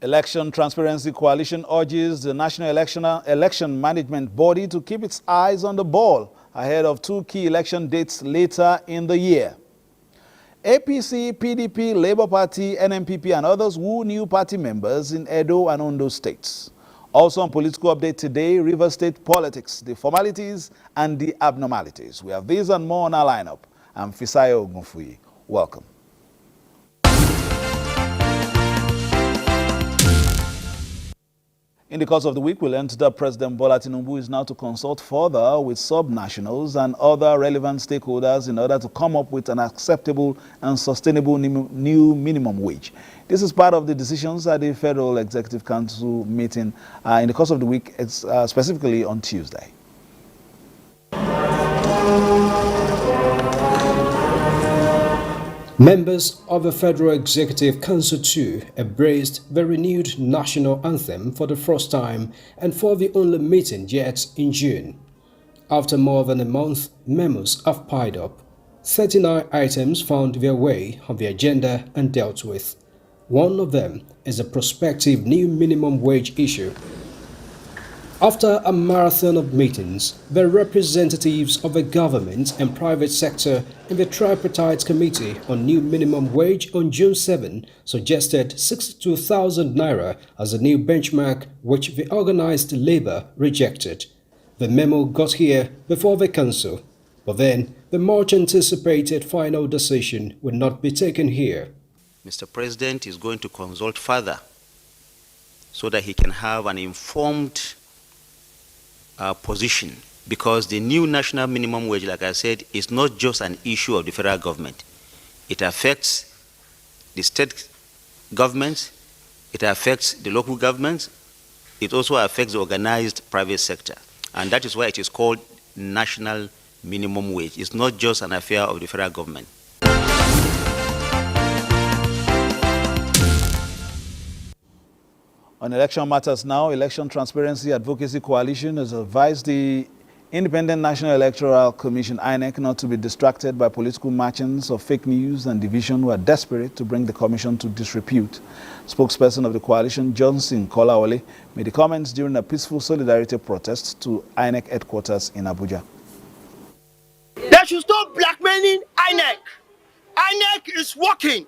Election Transparency Coalition urges the National Election Management Body to keep its eyes on the ball ahead of two key election dates later in the year. APC, PDP, Labour Party, NMPP and others woo new party members in Edo and Ondo states. Also on Political Update today, River State politics, the formalities and the abnormalities. We have these and more on our lineup. I'm Fisayo Ogunfuyi. Welcome. In the course of the week, we learned that President Bola Tinubu is now to consult further with sub-nationals and other relevant stakeholders in order to come up with an acceptable and sustainable new minimum wage. This is part of the decisions at the Federal Executive Council meeting in the course of the week, specifically on Tuesday. Members of the Federal Executive Council too embraced the renewed national anthem for the first time and for the only meeting yet in June. After more than a month, memos have piled up. 39 items found their way on the agenda and dealt with. One of them is a prospective new minimum wage issue. After a marathon of meetings, the representatives of the government and private sector in the tripartite committee on new minimum wage on June 7 suggested 62,000 naira as a new benchmark, which the organized labor rejected. The memo got here before the council, but then the much anticipated final decision will not be taken here. Mr. President is going to consult further so that he can have an informed position, because the new national minimum wage, like I said, is not just an issue of the federal government. It affects the state governments, it affects the local governments, it also affects the organized private sector. And that is why it is called national minimum wage. It's not just an affair of the federal government. On election matters now, Election Transparency Advocacy Coalition has advised the Independent National Electoral Commission, INEC, not to be distracted by political matchings of fake news and division who are desperate to bring the commission to disrepute. Spokesperson of the coalition, Johnson Kolawole, made the comments during a peaceful solidarity protest to INEC headquarters in Abuja. They should stop blackmailing INEC. INEC is working.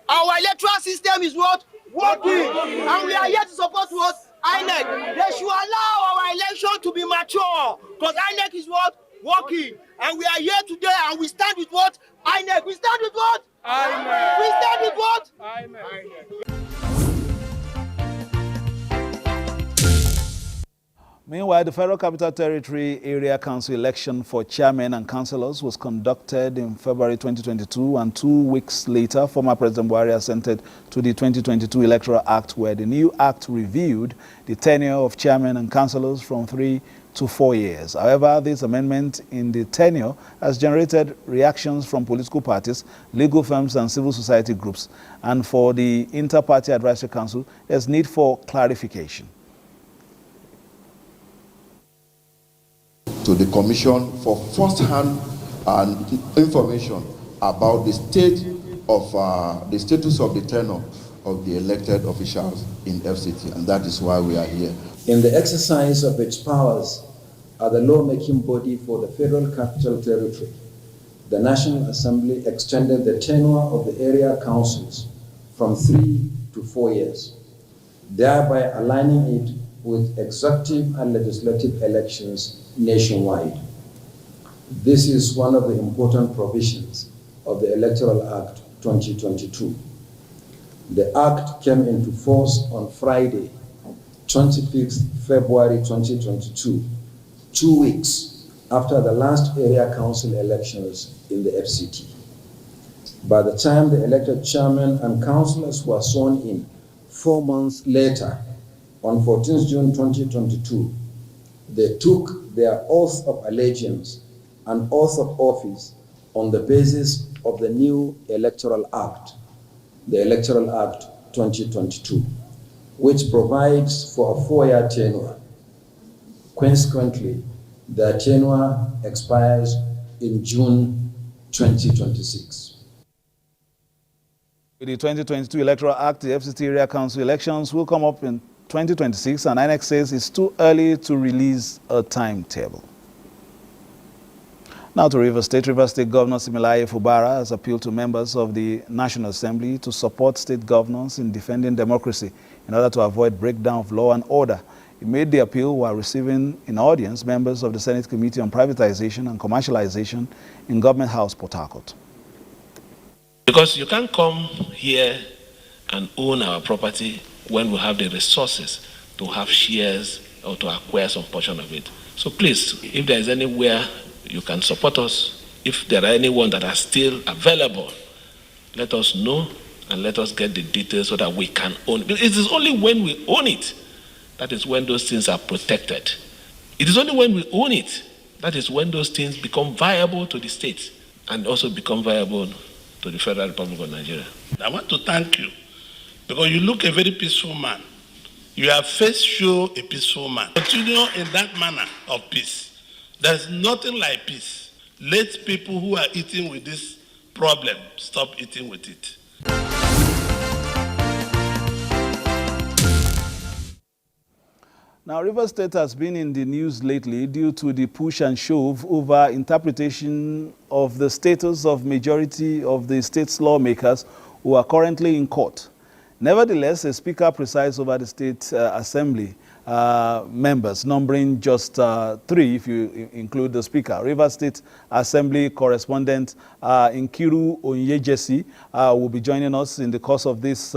Our electoral system is what? Working. And we are here to support what? INEC. They should allow our election to be mature, because INEC is what? Working. And we are here today and we stand with what? INEC. We stand with what? INEC. We stand with what? INEC. Meanwhile, the Federal Capital Territory Area Council election for chairmen and councillors was conducted in February 2022, and 2 weeks later, former President Buhari assented to the 2022 Electoral Act, where the new act reviewed the tenure of chairmen and councillors from 3 to 4 years. However, this amendment in the tenure has generated reactions from political parties, legal firms and civil society groups. And for the Inter-Party Advisory Council, there's need for clarification. To the Commission for first-hand information about the state of the status of the tenure of the elected officials in FCT, and that is why we are here. In the exercise of its powers as the lawmaking body for the Federal Capital Territory, the National Assembly extended the tenure of the area councils from 3 to 4 years, thereby aligning it with executive and legislative elections nationwide. This is one of the important provisions of the Electoral Act 2022. The Act came into force on Friday, 25th February 2022, 2 weeks after the last area council elections in the FCT. By the time the elected chairman and councillors were sworn in 4 months later, on 14th June 2022, they took their oath of allegiance and oath of office on the basis of the new Electoral Act, the Electoral Act 2022, which provides for a 4-year tenure. Consequently, their tenure expires in June 2026. With the 2022 Electoral Act, the FCT Area Council elections will come up in 2026, and INEC says it's too early to release a timetable. Now to Rivers State. Rivers State Governor Similaye Fubara has appealed to members of the National Assembly to support state governors in defending democracy in order to avoid breakdown of law and order. He made the appeal while receiving in audience members of the Senate Committee on Privatization and Commercialization in Government House, Port Harcourt. Because you can't come here and own our property when we have the resources to have shares or to acquire some portion of it. So please, if there is anywhere you can support us, if there are anyone that are still available, let us know and let us get the details so that we can own it. It is only when we own it, that is when those things are protected. It is only when we own it, that is when those things become viable to the state and also become viable to the Federal Republic of Nigeria. I want to thank you because you look a very peaceful man. You have first show a peaceful man. Continue in that manner of peace. There's nothing like peace. Let people who are eating with this problem stop eating with it. Now, Rivers State has been in the news lately due to the push and shove over interpretation of the status of majority of the state's lawmakers who are currently in court. Nevertheless, a speaker presides over the state assembly members, numbering just 3 if you include the speaker. Rivers State Assembly correspondent Nkiru Onyejesi will be joining us in the course of this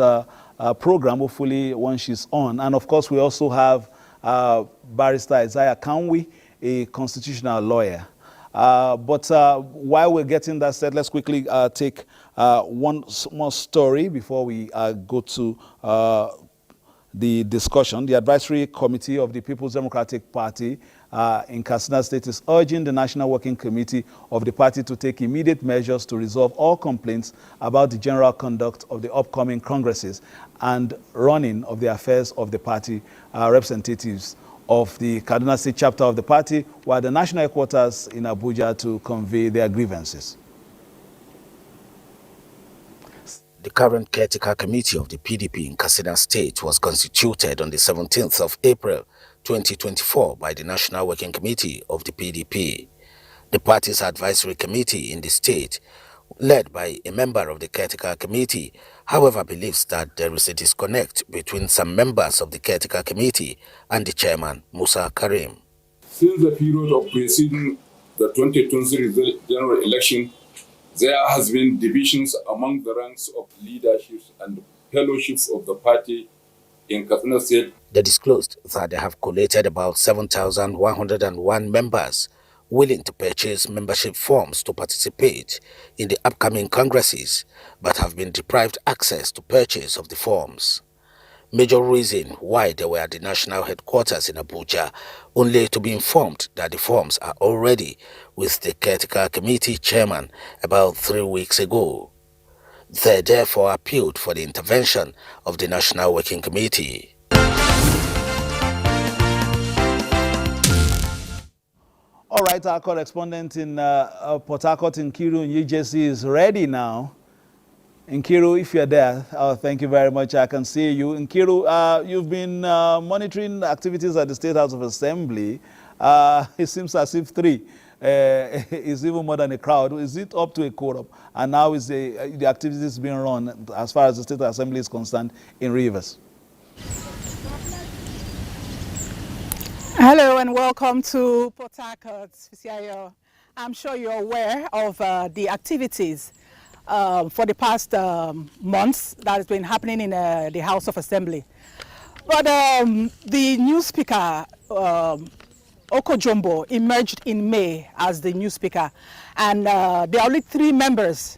program, hopefully when she's on. And of course, we also have Barrister Isaiah Kanwi, a constitutional lawyer. But while we're getting that said, let's quickly take one more story before we go to the discussion. The Advisory Committee of the People's Democratic Party in Katsina State is urging the National Working Committee of the party to take immediate measures to resolve all complaints about the general conduct of the upcoming congresses and running of the affairs of the party representatives of the Kaduna State chapter of the party, while the national headquarters in Abuja to convey their grievances. The current caretaker committee of the PDP in Katsina State was constituted on the 17th of April 2024 by the National Working Committee of the PDP. The party's advisory committee in the state, led by a member of the caretaker committee, however, believes that there is a disconnect between some members of the caretaker committee and the chairman, Musa Karim. Since the period of preceding the 2023 general election, there has been divisions among the ranks of leaderships and fellowships of the party in Katsina State. They disclosed that they have collated about 7,101 members willing to purchase membership forms to participate in the upcoming congresses, but have been deprived access to purchase of the forms. Major reason why they were at the national headquarters in Abuja, only to be informed that the forms are already with the caretaker committee chairman about 3 weeks ago. They therefore appealed for the intervention of the National Working Committee. All right, our correspondent in Port Harcourt, Nkiru Onyejesi, is ready now. Nkiru, if you're there, thank you very much. I can see you. Nkiru, you've been monitoring activities at the State House of Assembly. It seems as if 3 is even more than a crowd. Is it up to a quorum? And now is the activities being run as far as the State Assembly is concerned in Rivers? Hello and welcome to Port Harcourt, CIO. I'm sure you're aware of the activities for the past months that has been happening in the House of Assembly. But the new speaker, Okojombo, emerged in May as the new speaker, and there are only 3 members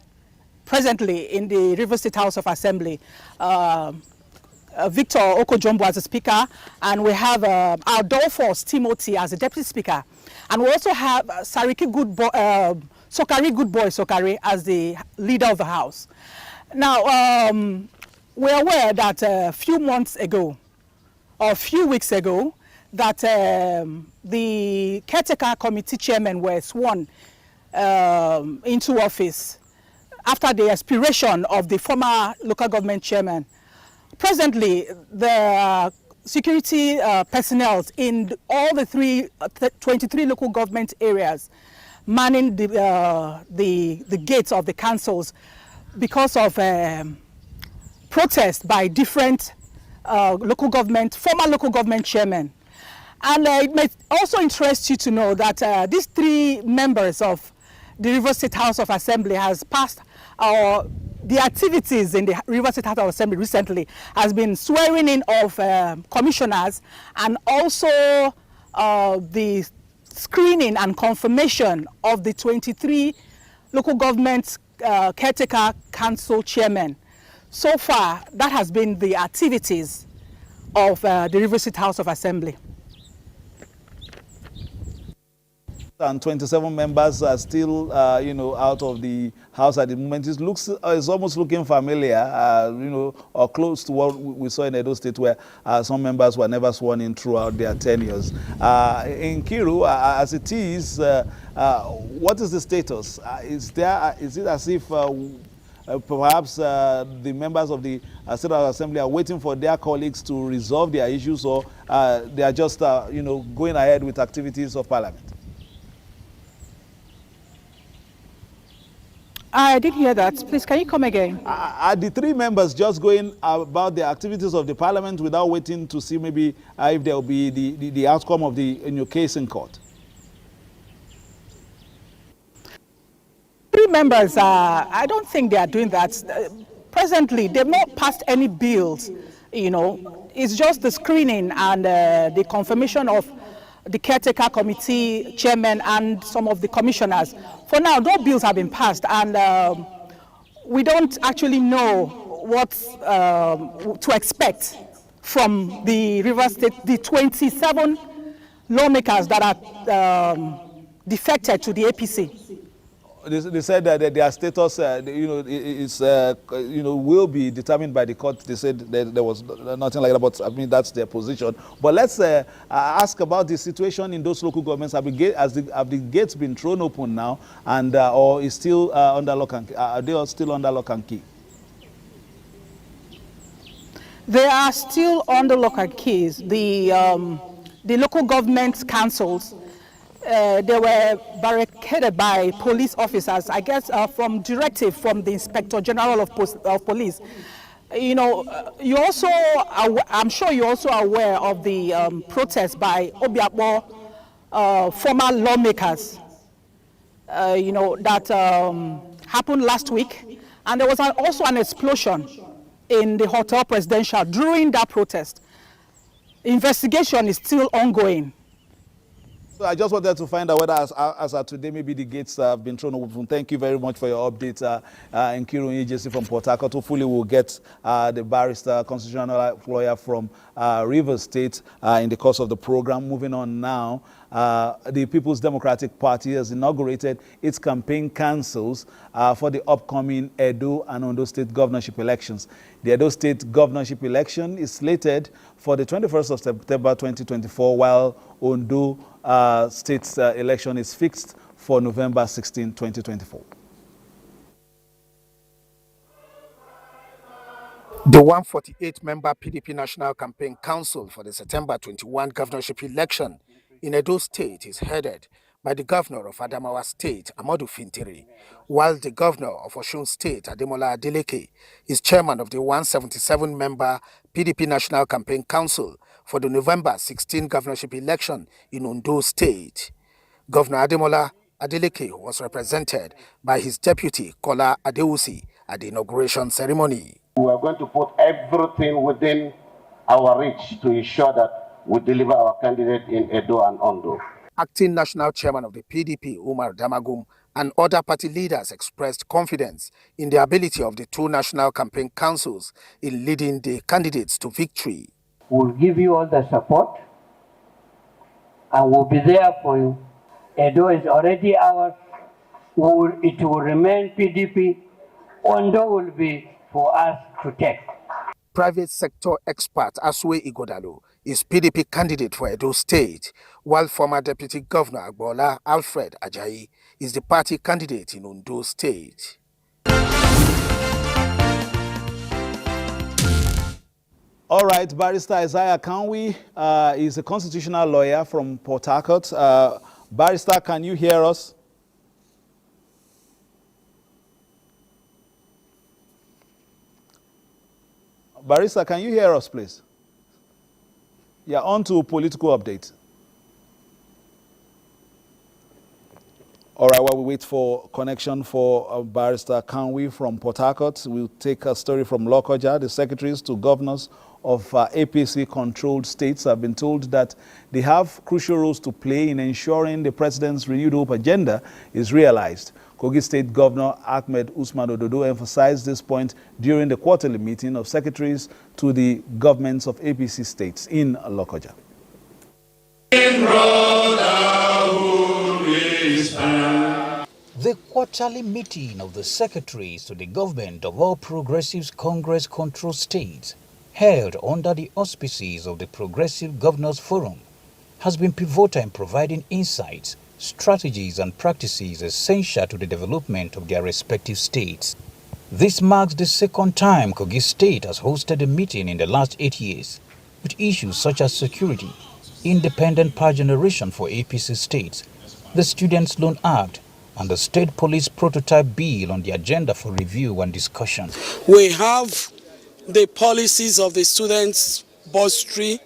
presently in the Rivers State House of Assembly. Victor Okojombo as a speaker, and we have our Dolphus Timothy as a deputy speaker, and we also have Sokari Goodboy Sokari as the leader of the house. Now, we're aware that a few months ago, or a few weeks ago, that the caretaker committee chairmen were sworn into office. after the expiration of the former local government chairman. Presently, the security personnel in all the 23 local government areas manning the gates of the councils because of protest by different former local government chairmen. And it may also interest you to know that these 3 members of the River State House of Assembly has passed the activities in the River State House of Assembly recently has been swearing in of commissioners and also the screening and confirmation of the 23 local government caretaker council chairmen. So far, that has been the activities of the River State House of Assembly. And 27 members are still, out of the house at the moment. It's almost looking familiar, or close to what we saw in Edo State, where some members were never sworn in throughout their tenures. In Kiru, as it is, what is the status? Is it as if perhaps the members of the State Assembly are waiting for their colleagues to resolve their issues, or they are just, going ahead with activities of Parliament? I didn't hear that. Please, can you come again? Are the 3 members just going about the activities of the Parliament without waiting to see maybe if there will be the outcome of the case in court? 3 members, I don't think they are doing that. Presently, they've not passed any bills, It's just the screening and the confirmation of the caretaker committee chairman and some of the commissioners. For now, no bills have been passed, and we don't actually know what to expect from the River State, the 27 lawmakers that are defected to the APC. They said that their status, will be determined by the court. They said that there was nothing like that, but I mean that's their position. But let's ask about the situation in those local governments. Have the gates been thrown open now, and or is still under lock and key? Are they all still under lock and key? They are still under lock and keys. The local government councils. They were barricaded by police officers, I guess, from directive from the Inspector General of Police. You also, I'm sure you're also aware of the protest by Obiakpo former lawmakers, that happened last week. And there was also an explosion in the Hotel Presidential during that protest. Investigation is still ongoing. So I just wanted to find out whether, as of today, maybe the gates have been thrown open. Thank you very much for your update, Nkiru EJC from Port Harcourt. Hopefully, we'll get the barrister, constitutional lawyer from Rivers State in the course of the program. Moving on now, the People's Democratic Party has inaugurated its campaign councils for the upcoming Edo and Ondo State governorship elections. The Edo State governorship election is slated for the 21st of September 2024, while Ondo State's election is fixed for November 16, 2024. The 148-member PDP National Campaign Council for the September 21 governorship election in Edo State is headed by the governor of Adamawa State, Amadu Fintiri, while the governor of Osun State, Ademola Adeleke, is chairman of the 177-member PDP National Campaign Council for the November 16 governorship election in Ondo State. Governor Ademola Adeleke was represented by his deputy, Kola Adewusi, at the inauguration ceremony. We are going to put everything within our reach to ensure that we deliver our candidate in Edo and Ondo. Acting national chairman of the PDP, Umar Damagum, and other party leaders expressed confidence in the ability of the 2 national campaign councils in leading the candidates to victory. We'll give you all the support and we'll be there for you. Edo is already ours. It will remain PDP. Ondo will be for us to take. Private sector expert Aswe Igodalo is PDP candidate for Edo State, while former Deputy Governor Agbola Alfred Ajayi is the party candidate in Ondo State. All right, Barrister Isaiah Kanwi is a constitutional lawyer from Port Harcourt. Barrister, can you hear us? Barrister, can you hear us, please? Yeah, on to political update. All right, while we wait for connection for Barrister Kanwi from Port Harcourt, we'll take a story from Lokoja. The secretaries to governors of APC-controlled states have been told that they have crucial roles to play in ensuring the president's renewed hope agenda is realized. Kogi State Governor Ahmed Usman Ododo emphasized this point during the quarterly meeting of secretaries to the governments of APC states in Lokoja. The quarterly meeting of the secretaries to the government of All Progressives Congress controlled states, held under the auspices of the Progressive Governors Forum, has been pivotal in providing insights, strategies and practices essential to the development of their respective states. This marks the second time Kogi State has hosted a meeting in the last 8 years, with issues such as security, independent power generation for APC states, the Students' Loan Act, and the State Police Prototype Bill on the agenda for review and discussion. We have the policies of the students' bursary.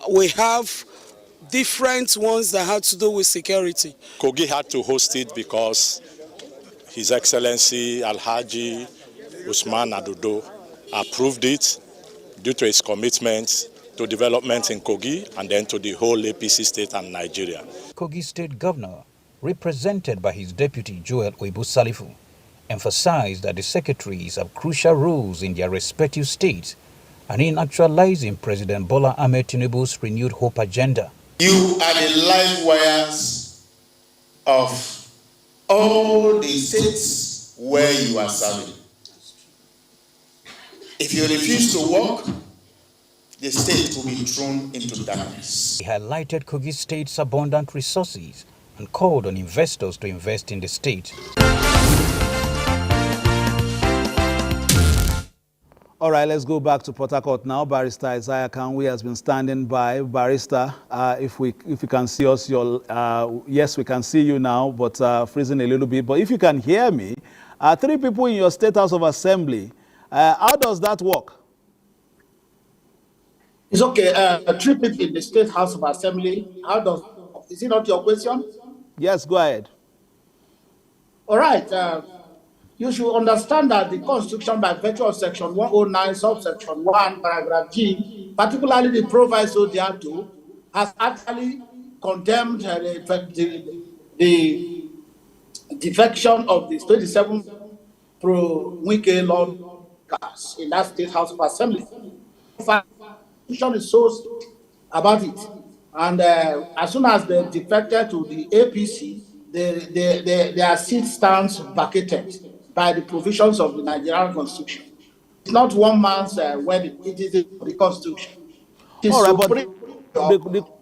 We have different ones that have to do with security. Kogi had to host it because His Excellency Alhaji Usman Ododo approved it due to his commitment to development in Kogi and then to the whole APC state and Nigeria. Kogi State Governor, represented by his deputy Joel Oibu Salifu, emphasized that the secretaries have crucial roles in their respective states and in actualizing President Bola Ahmed Tinubu's renewed hope agenda. You are the live wires of all the states where you are serving. If you refuse to work, the state will be thrown into darkness. He highlighted Kogi State's abundant resources and called on investors to invest in the state. All right, let's go back to Port Harcourt now. Barrister Isaiah Kanwi has been standing by. Barrister, if you can see us, yes, we can see you now, but freezing a little bit. But if you can hear me, 3 people in your State House of Assembly, how does that work? It's okay. 3 people in the State House of Assembly. Is it not your question? Yes, go ahead. All right. You should understand that the Constitution, by virtue of Section 109, subsection 1, paragraph G, particularly the proviso thereto, has actually condemned the defection of the 27 pro-Wike laws in that State House of Assembly. The Constitution is so strict about it. And as soon as they defected to the APC, their seat stands vacated by the provisions of the Nigerian Constitution. It's not one man's wedding, it is the Constitution. It is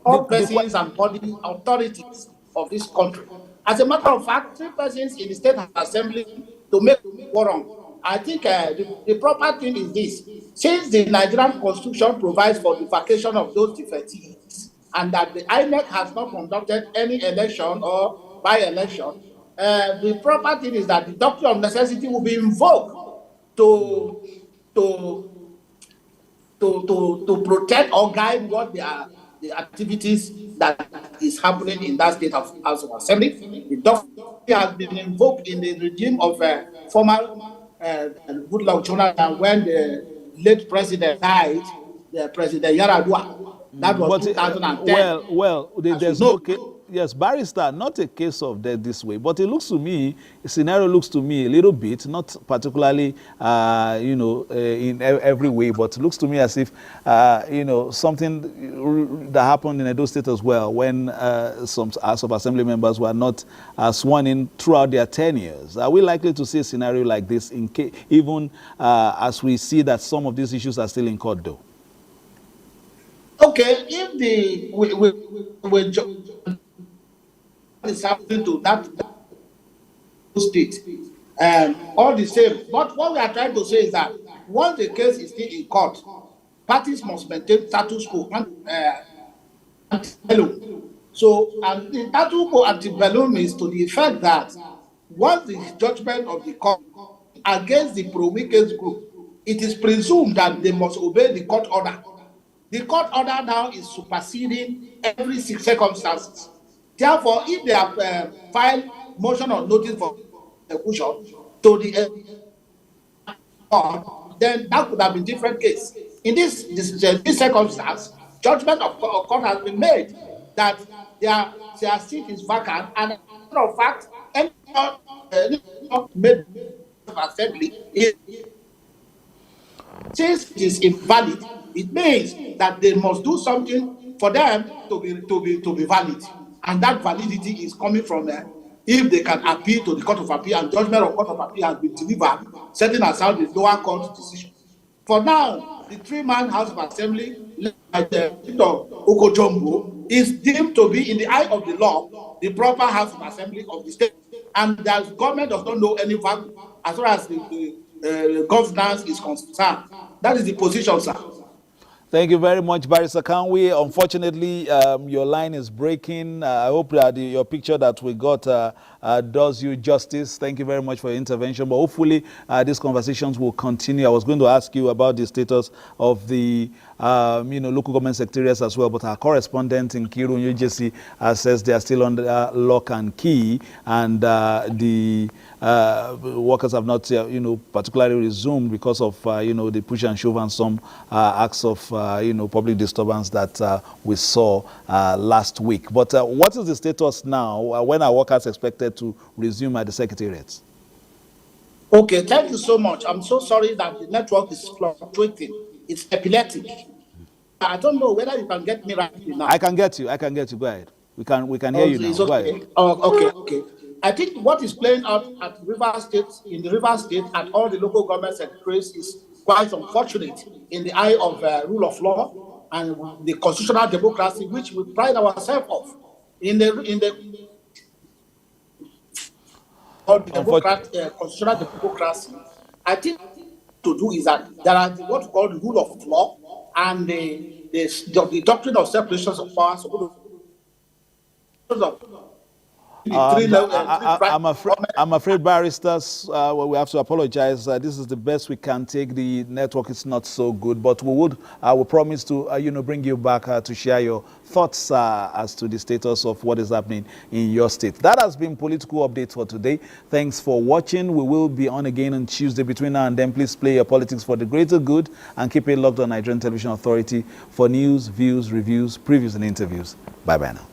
all persons and body authorities of this country. As a matter of fact, 3 persons in the State Assembly to make quorum. I think the proper thing is this. Since the Nigerian Constitution provides for the vacation of those defectees, and that the INEC has not conducted any election or by-election, the proper thing is that the doctrine of necessity will be invoked to protect or guide what the activities that is happening in that State House of Assembly. The doctrine has been invoked in the regime of former Goodluck Jonathan when the late president died, the President Yaradua. That was 2010. Well, there's no case. Yes, Barrister, not a case of death this way, but it looks to me, the scenario looks to me a little bit, not particularly, in every way, but it looks to me as if, something that happened in Edo State as well, when some House of Assembly members were not sworn in throughout their tenures. Are we likely to see a scenario like this, even as we see that some of these issues are still in court, though? Okay, if is happening to that state, all the same. But what we are trying to say is that once the case is still in court, parties must maintain status quo antebellum. So, and the status quo antebellum is to the effect that once the judgment of the court against the pro-Wike's group, it is presumed that they must obey the court order. The court order now is superseding every circumstances. Therefore, if they have filed motion or notice for execution to the court, then that could have been different case. In this circumstance, judgment of court has been made that their seat is vacant, and as a matter of fact, any made assembly is, since it is invalid, it means that they must do something for them to be valid, and that validity is coming from if they can appeal to the Court of Appeal, and judgment of Court of Appeal has been delivered, setting aside the lower court decision. For now, the three-man House of Assembly, led by the Okojombo, is deemed to be, in the eye of the law, the proper House of Assembly of the state, and the government does not know any value as far as the governance is concerned. That is the position, sir. Thank you very much, Barrister Kanwe. Unfortunately, your line is breaking. I hope that your picture that we got does you justice. Thank you very much for your intervention. But hopefully, these conversations will continue. I was going to ask you about the status of the local government secretariats as well, but our correspondent in Kiru, New Jersey, says they are still under lock and key, and the workers have not, particularly resumed because of, the push and shove and some acts of, public disturbance that we saw last week. But what is the status now? When are workers expected to resume at the secretariats? Okay, thank you so much. I'm so sorry that the network is fluctuating. It's epileptic. I don't know whether you can get me right now. I can get you. Go ahead. We can hear you now. Okay. Go ahead. Oh, okay. I think what is playing out at Rivers State, in the Rivers State, at all the local government secretaries is quite unfortunate in the eye of rule of law and the constitutional democracy, which we pride ourselves of. In the constitutional democracy, I think to do is that there are what we call the rule of law and the doctrine of separation of powers. I'm afraid, barristers, we have to apologize. This is the best we can take. The network is not so good, but we will promise to bring you back to share your thoughts as to the status of what is happening in your state. That has been Political Update for today. Thanks for watching. We will be on again on Tuesday. Between now and then, please play your politics for the greater good and keep it locked on Nigerian Television Authority for news, views, reviews, previews, and interviews. Bye-bye now.